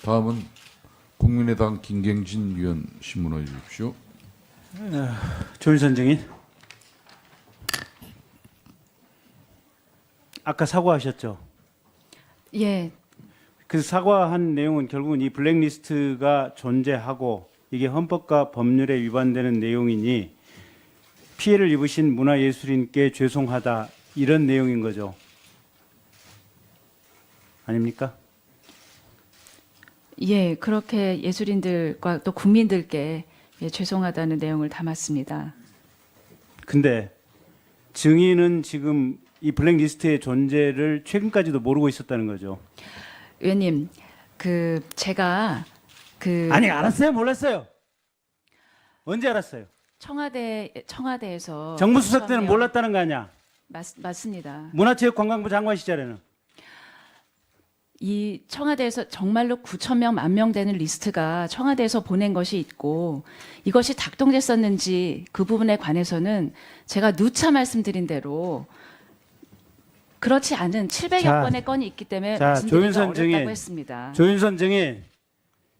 다음은 국민의당 김경진 위원 신문해 주십시오. 조윤선 증인. 아까 사과하셨죠? 예, 그 사과한 내용은 결국은 이 블랙리스트가 존재하고 이게 헌법과 법률에 위반되는 내용이니 피해를 입으신 문화예술인께 죄송하다 이런 내용인 거죠. 아닙니까? 예, 그렇게 예술인들과 또 국민들께 예, 죄송하다는 내용을 담았습니다. 근데 증인은 지금 이 블랙리스트의 존재를 최근까지도 모르고 있었다는 거죠. 의원님, 제가 아니 알았어요, 몰랐어요? 언제 알았어요? 청와대에서 정무수석 때는 구성명- 몰랐다는 거 아니야? 맞습니다. 문화체육관광부 장관 시절에는. 이 청와대에서 정말로 9천 명, 1만 명 되는 리스트가 청와대에서 보낸 것이 있고 이것이 작동됐었는지 그 부분에 관해서는 제가 누차 말씀드린 대로 그렇지 않은 700여 자, 건의 건이 있기 때문에 자, 말씀드리기가 조윤선 어렵다고 증인. 했습니다. 조윤선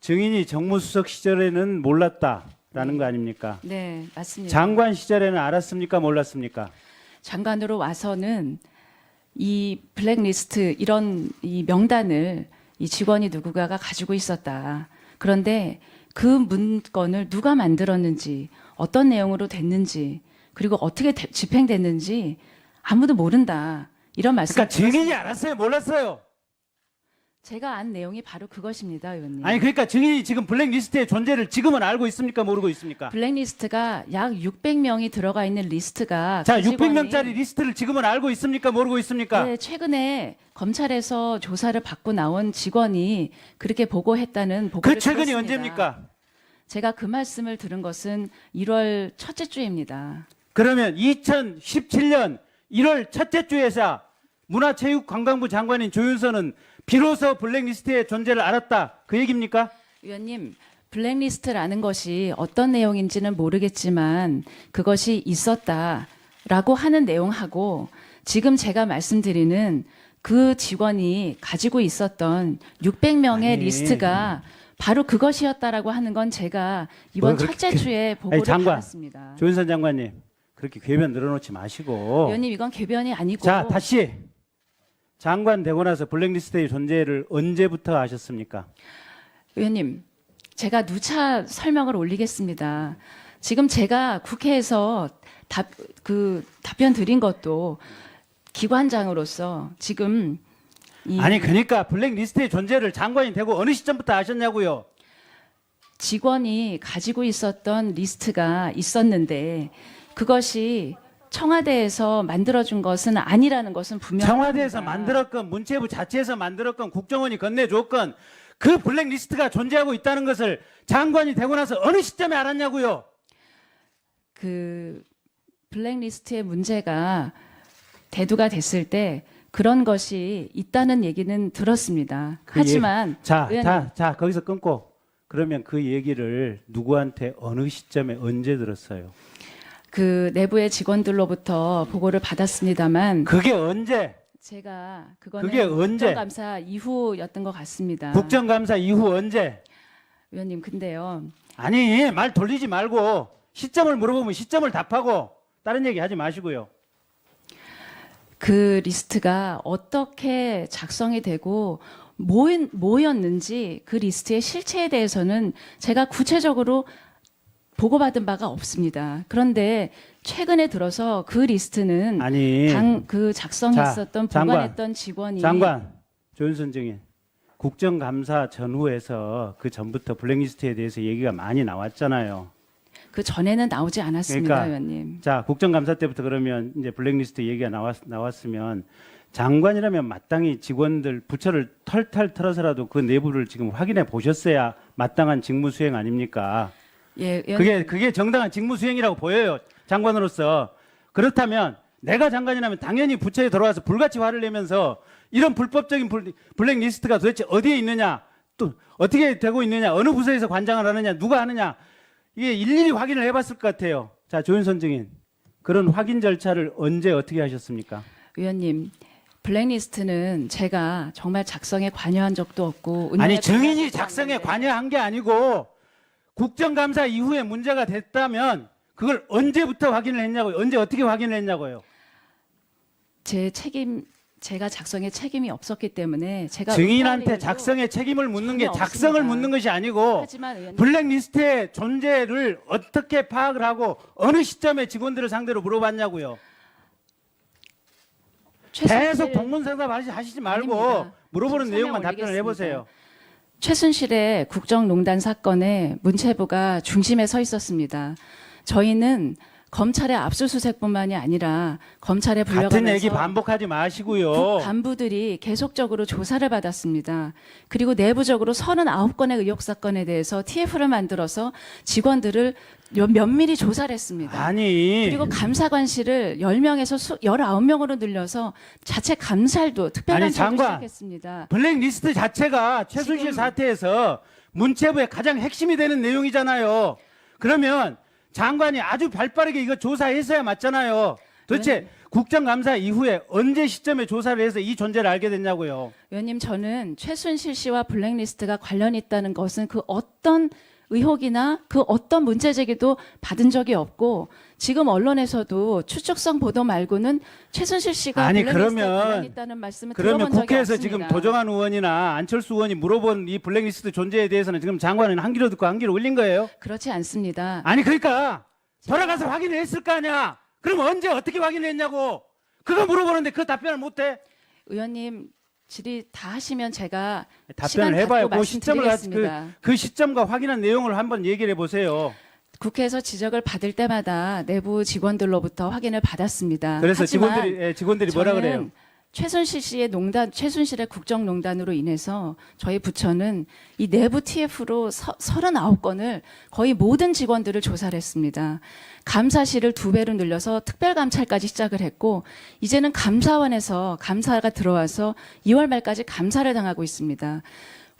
증인이 정무수석 시절에는 몰랐다라는 거 아닙니까? 네, 맞습니다. 장관 시절에는 알았습니까? 몰랐습니까? 장관으로 와서는 이 블랙리스트 이런 이 명단을 이 직원이 누구가가 가지고 있었다. 그런데 그 문건을 누가 만들었는지 어떤 내용으로 됐는지 그리고 어떻게 집행됐는지 아무도 모른다. 이런 말씀. 그러니까 증인이 알았어요, 몰랐어요? 제가 안 내용이 바로 그것입니다, 의원님. 아니 그러니까 증인이 지금 블랙리스트의 존재를 지금은 알고 있습니까? 모르고 있습니까? 블랙리스트가 약 600명이 들어가 있는 리스트가 자, 그 직원이- 600명짜리 리스트를 지금은 알고 있습니까? 모르고 있습니까? 네, 최근에 검찰에서 조사를 받고 나온 직원이 그렇게 보고했다는 보고를 그 최근이 들었습니다. 언제입니까? 제가 그 말씀을 들은 것은 1월 첫째 주입니다. 그러면 2017년 1월 첫째 주에서 문화체육관광부 장관인 조윤선은 비로소 블랙리스트의 존재를 알았다. 그 얘기입니까? 의원님, 블랙리스트라는 것이 어떤 내용인지는 모르겠지만 그것이 있었다라고 하는 내용하고 지금 제가 말씀드리는 그 직원이 가지고 있었던 600명의 아니. 리스트가 바로 그것이었다라고 하는 건 제가 이번 뭘 그렇게- 첫째 주에 보고를 장관, 받았습니다. 조윤선 장관님 그렇게 궤변 늘어놓지 마시고 의원님, 이건 궤변이 아니고 자 다시 장관 되고 나서 블랙리스트의 존재를 언제부터 아셨습니까? 의원님, 제가 누차 설명을 올리겠습니다. 지금 제가 국회에서 답변 드린 것도 기관장으로서 지금 아니 그러니까 블랙리스트의 존재를 장관이 되고 어느 시점부터 아셨냐고요? 직원이 가지고 있었던 리스트가 있었는데 그것이 청와대에서 만들어준 것은 아니라는 것은 분명합니다. 청와대에서 만들었건 문체부 자체에서 만들었건 국정원이 건네줬건 그 블랙리스트가 존재하고 있다는 것을 장관이 되고 나서 어느 시점에 알았냐고요? 그 블랙리스트의 문제가 대두가 됐을 때 그런 것이 있다는 얘기는 들었습니다. 하지만 의원님, 자 거기서 끊고 그러면 그 얘기를 누구한테 어느 시점에 언제 들었어요? 그 내부의 직원들로부터 보고를 받았습니다만 그게 언제? 제가 그거는 그게 언제? 국정감사 이후였던 것 같습니다. 국정감사 이후 언제? 의원님, 근데요. 아니 말 돌리지 말고 시점을 물어보면 시점을 답하고 다른 얘기 하지 마시고요. 그 리스트가 어떻게 작성이 되고 뭐였는지 그 리스트의 실체에 대해서는 제가 구체적으로 보고받은 바가 없습니다. 그런데 최근에 들어서 그 리스트는 아니 작성했었던 자, 보관했던 직원이 장관 조윤선 증인 국정감사 전후에서 그 전부터 블랙리스트에 대해서 얘기가 많이 나왔잖아요. 그 전에는 나오지 않았습니다, 그러니까 의원님. 자 국정감사 때부터 그러면 이제 블랙리스트 얘기가 나왔으면 장관이라면 마땅히 직원들 부처를 털털 털어서라도 그 내부를 지금 확인해 보셨어야 마땅한 직무 수행 아닙니까? 예, 의원님. 그게 정당한 직무 수행이라고 보여요. 장관으로서. 그렇다면 내가 장관이라면 당연히 부처에 들어와서 불같이 화를 내면서 이런 불법적인 블랙리스트가 도대체 어디에 있느냐, 또 어떻게 되고 있느냐, 어느 부서에서 관장을 하느냐, 누가 하느냐, 이게 일일이 확인을 해봤을 것 같아요. 자, 조윤선 증인, 그런 확인 절차를 언제 어떻게 하셨습니까? 의원님, 블랙리스트는 제가 정말 작성에 관여한 적도 없고 아니 운영에 증인이 관여한 적도 작성에 없는데 관여한 게 아니고 국정감사 이후에 문제가 됐다면 그걸 언제부터 확인을 했냐고요? 언제 어떻게 확인을 했냐고요? 제가 작성에 책임이 없었기 때문에 제가 증인한테 의견을 작성의 책임을 묻는 게 전혀 작성을 없습니다. 묻는 것이 아니고 하지만 의원님 블랙리스트의 존재를 어떻게 파악을 하고 어느 시점에 직원들을 상대로 물어봤냐고요. 계속 동문상답 하시지 말고 아닙니다. 물어보는 지금 내용만 설명 답변을 해보세요. 최순실의 국정농단 사건에 문체부가 중심에 서 있었습니다. 저희는 검찰의 압수수색뿐만이 아니라 검찰에 불려가면서 같은 얘기 반복하지 마시고요. 국 간부들이 계속적으로 조사를 받았습니다. 그리고 내부적으로 39건의 의혹 사건에 대해서 TF를 만들어서 직원들을 면밀히 조사를 했습니다. 아니 그리고 감사관실을 10명에서 19명으로 늘려서 자체 감찰도 아니, 특별감찰도 장관. 시작했습니다. 블랙리스트 자체가 최순실 지금- 사태에서 문체부의 가장 핵심이 되는 내용이잖아요. 그러면 장관이 아주 발빠르게 이거 조사했어야 맞잖아요. 도대체 네. 국정감사 이후에 언제 시점에 조사를 해서 이 존재를 알게 됐냐고요. 의원님, 저는 최순실 씨와 블랙리스트가 관련이 있다는 것은 그 어떤 의혹이나 그 어떤 문제 제기도 받은 적이 없고 지금 언론에서도 추측성 보도 말고는 최순실 씨가 아니, 블랙리스트에 그러면- 관련 있다는 말씀을 그러면 들어본 적이 국회에서 없습니다. 지금 도정환 의원이나 안철수 의원이 물어본 이 블랙리스트 존재에 대해서는 지금 장관은 한 귀로 듣고 한 귀로 울린 거예요? 그렇지 않습니다. 아니 그러니까 돌아가서 확인을 했을 거 아니야. 그럼 언제 어떻게 확인을 했냐고. 그거 물어보는데 그 답변을 못해. 의원님 질의 다 하시면 제가 답변을 시간 해봐요. 갖고 그 시점을 말씀드리겠습니다. 그 시점과 확인한 내용을 한번 얘기를 해보세요. 국회에서 지적을 받을 때마다 내부 직원들로부터 확인을 받았습니다. 그래서 하지만 직원들이 뭐라 저는 그래요? 최순실 씨의 최순실의 국정농단으로 인해서 저희 부처는 이 내부 TF로 39건을 거의 모든 직원들을 조사를 했습니다. 감사실을 2배로 늘려서 특별감찰까지 시작을 했고 이제는 감사원에서 감사가 들어와서 2월 말까지 감사를 당하고 있습니다.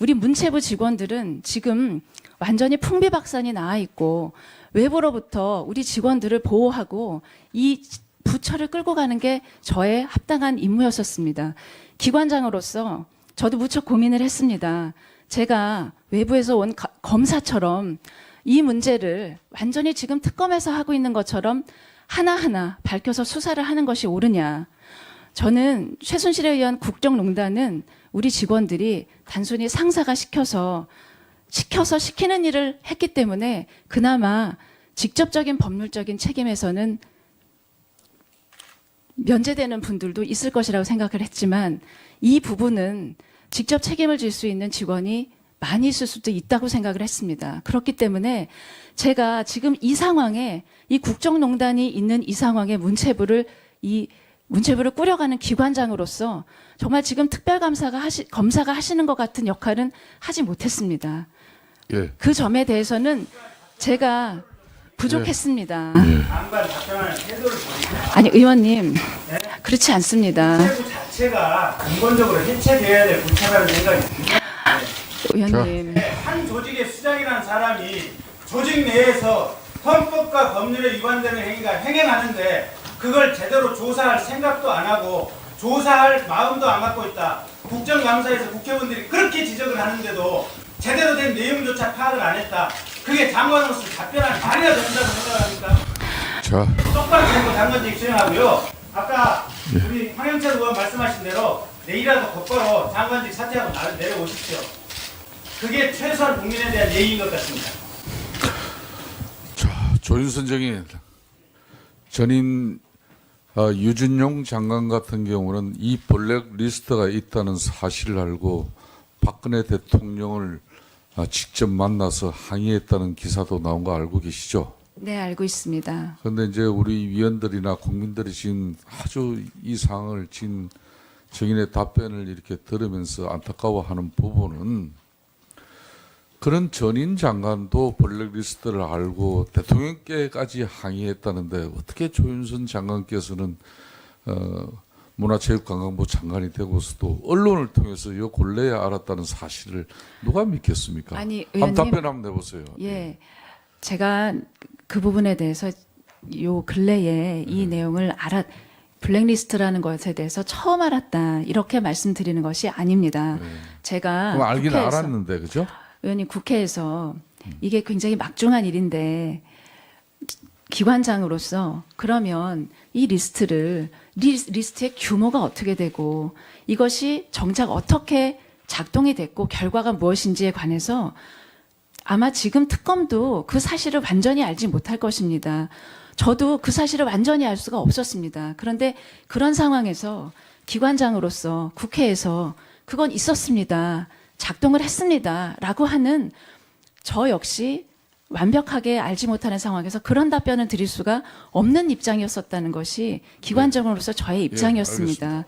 우리 문체부 직원들은 지금 완전히 풍비박산이 나와 있고 외부로부터 우리 직원들을 보호하고 이 부처를 끌고 가는 게 저의 합당한 임무였었습니다. 기관장으로서 저도 무척 고민을 했습니다. 제가 외부에서 온 검사처럼 이 문제를 완전히 지금 특검에서 하고 있는 것처럼 하나하나 밝혀서 수사를 하는 것이 옳으냐. 저는 최순실에 의한 국정농단은 우리 직원들이 단순히 상사가 시켜서 시키는 일을 했기 때문에 그나마 직접적인 법률적인 책임에서는 면제되는 분들도 있을 것이라고 생각을 했지만 이 부분은 직접 책임을 질 수 있는 직원이 많이 있을 수도 있다고 생각을 했습니다. 그렇기 때문에 제가 지금 이 상황에 이 국정농단이 있는 이 상황에 문체부를 꾸려가는 기관장으로서 정말 지금 검사가 하시는 것 같은 역할은 하지 못했습니다. 예. 그 점에 대해서는 제가 부족했습니다. 장관 답변하는 태도를 보니까 아니 의원님 그렇지 않습니다. 문체부 자체가 근본적으로 해체돼야 될 부처라는 생각이 듭니다. 의원님 한 조직의 수장이라는 사람이 조직 내에서 헌법과 법률에 위반되는 행위가 행행하는데 그걸 제대로 조사할 생각도 안 하고 조사할 마음도 안 갖고 있다. 국정감사에서 국회의원들이 그렇게 지적을 하는데도 제대로 된 내용조차 파악을 안 했다. 그게 장관으로서 답변할 말이나 된다고 생각합니까? 자, 똑바로 정부 장관직 수행하고요. 아까 우리 황영철 의원 말씀하신 대로 내일이라도 곧바로 장관직 사퇴하고 내려오십시오. 그게 최소한 국민에 대한 예의인 것 같습니다. 자, 조윤선 정인 전임 유준용 장관 같은 경우는 이 블랙리스트가 있다는 사실을 알고 박근혜 대통령을 직접 만나서 항의했다는 기사도 나온 거 알고 계시죠? 네 알고 있습니다. 그런데 이제 우리 위원들이나 국민들이 지금 아주 이 상황을 지금 정인의 답변을 이렇게 들으면서 안타까워하는 부분은 그런 전임 장관도 블랙리스트를 알고 대통령께까지 항의했다는데 어떻게 조윤선 장관께서는 문화체육관광부 장관이 되고서도 언론을 통해서 이 근래에 알았다는 사실을 누가 믿겠습니까? 아니, 한번 의원님. 답변 한번 내보세요. 예, 제가 그 부분에 대해서 요 근래에 이 내용을 블랙리스트라는 것에 대해서 처음 알았다 이렇게 말씀드리는 것이 아닙니다. 제가 그럼 알긴 국회에서, 알았는데 그죠? 의원님 국회에서 이게 굉장히 막중한 일인데 기관장으로서 그러면 이 리스트의 규모가 어떻게 되고 이것이 정작 어떻게 작동이 됐고 결과가 무엇인지에 관해서 아마 지금 특검도 그 사실을 완전히 알지 못할 것입니다. 저도 그 사실을 완전히 알 수가 없었습니다. 그런데 그런 상황에서 기관장으로서 국회에서 그건 있었습니다. 작동을 했습니다. 라고 하는 저 역시 완벽하게 알지 못하는 상황에서 그런 답변을 드릴 수가 없는 입장이었었다는 것이 기관장으로서 저의 입장이었습니다.